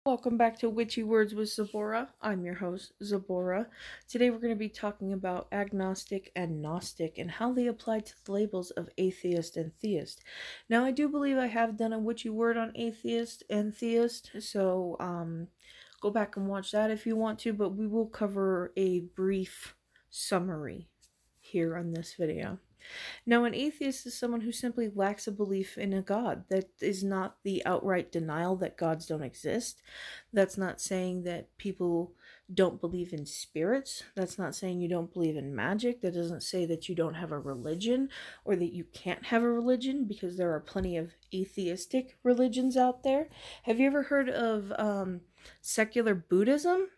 Welcome back to Witchy Words with Zabora. I'm your host, Zabora. Today we're going to be talking about agnostic and Gnostic and how they apply to the labels of atheist and theist. Now, I do believe I have done a witchy word on atheist and theist, so go back and watch that if you want to, but we will cover a brief summary here on this video. Now, an atheist is someone who simply lacks a belief in a God. That is not the outright denial that gods don't exist. That's not saying that people don't believe in spirits. That's not saying you don't believe in magic. That doesn't say that you don't have a religion or that you can't have a religion, because there are plenty of atheistic religions out there. Have you ever heard of secular Buddhism?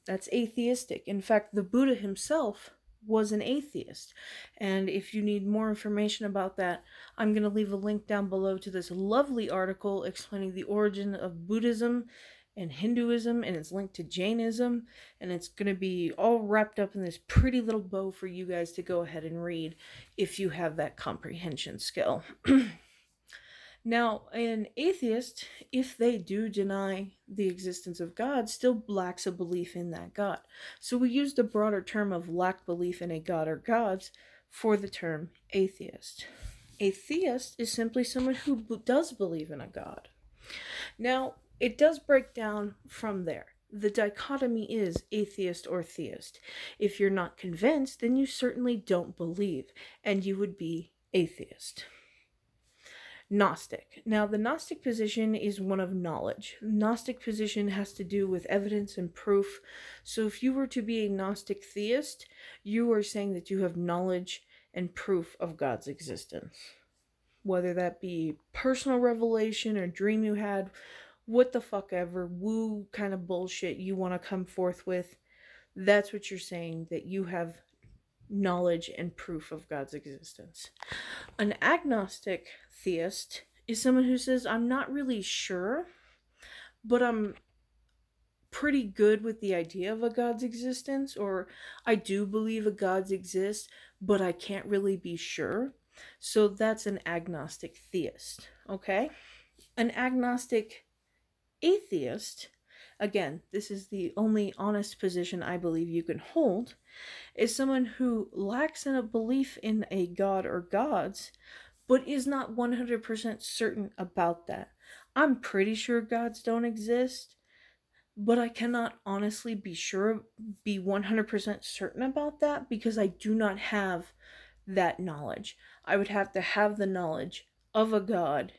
That's atheistic. In fact, the Buddha himself was an atheist. And if you need more information about that, I'm going to leave a link down below to this lovely article explaining the origin of Buddhism and Hinduism, and it's linked to Jainism, and it's going to be all wrapped up in this pretty little bow for you guys to go ahead and read if you have that comprehension skill. Now, an atheist, if they do deny the existence of God, still lacks a belief in that God. So we use the broader term of lack belief in a God or gods for the term atheist. A theist is simply someone who does believe in a God. Now, it does break down from there. The dichotomy is atheist or theist. If you're not convinced, then you certainly don't believe, and you would be atheist. Gnostic. Now, the Gnostic position is one of knowledge. Gnostic position has to do with evidence and proof. So if you were to be a Gnostic theist, you are saying that you have knowledge and proof of God's existence. Whether that be personal revelation or dream you had, what the fuck ever, woo kind of bullshit you want to come forth with, that's what you're saying, that you have knowledge and proof of God's existence. An agnostic theist is someone who says, I'm not really sure, but I'm pretty good with the idea of a God's existence, or I do believe a God exists, but I can't really be sure. So that's an agnostic theist, okay? An agnostic atheist, again, this is the only honest position I believe you can hold, is someone who lacks in a belief in a God or gods, but is not 100% certain about that. I'm pretty sure gods don't exist, but I cannot honestly be 100% certain about that, because I do not have that knowledge. I would have to have the knowledge of a God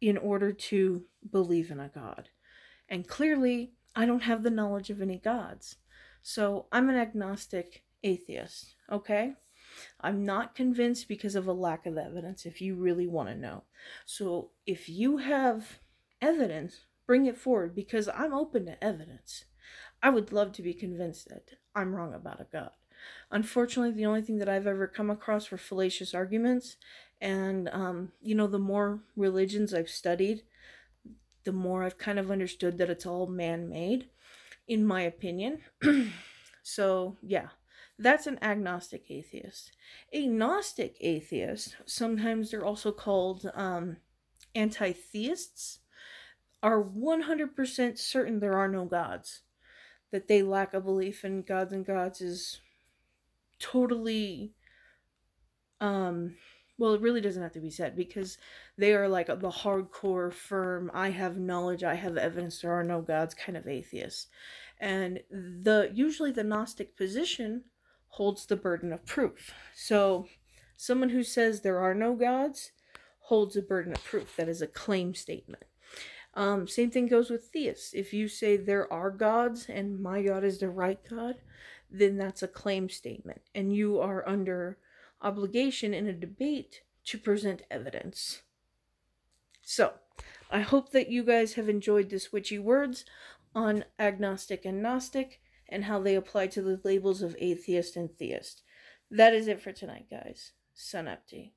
in order to believe in a God. And clearly, I don't have the knowledge of any gods. So I'm an agnostic atheist, okay? I'm not convinced because of a lack of evidence, if you really want to know. So if you have evidence, bring it forward, because I'm open to evidence. I would love to be convinced that I'm wrong about a God. Unfortunately, the only thing that I've ever come across were fallacious arguments. And, the more religions I've studied, the more I've kind of understood that it's all man-made, in my opinion. So, yeah, that's an agnostic atheist. A Gnostic atheist, sometimes they're also called anti-theists, are 100% certain there are no gods. That they lack a belief in gods, and gods is totally, well, it really doesn't have to be said, because they are like the hardcore, firm, I have knowledge, I have evidence, there are no gods kind of atheists. And usually the Gnostic position holds the burden of proof. So someone who says there are no gods holds a burden of proof. That is a claim statement. Same thing goes with theists. If you say there are gods and my God is the right God, then that's a claim statement. And you are under obligation in a debate to present evidence. So, I hope that you guys have enjoyed this witchy words on agnostic and Gnostic and how they apply to the labels of atheist and theist. That is it for tonight, guys. Sun empty.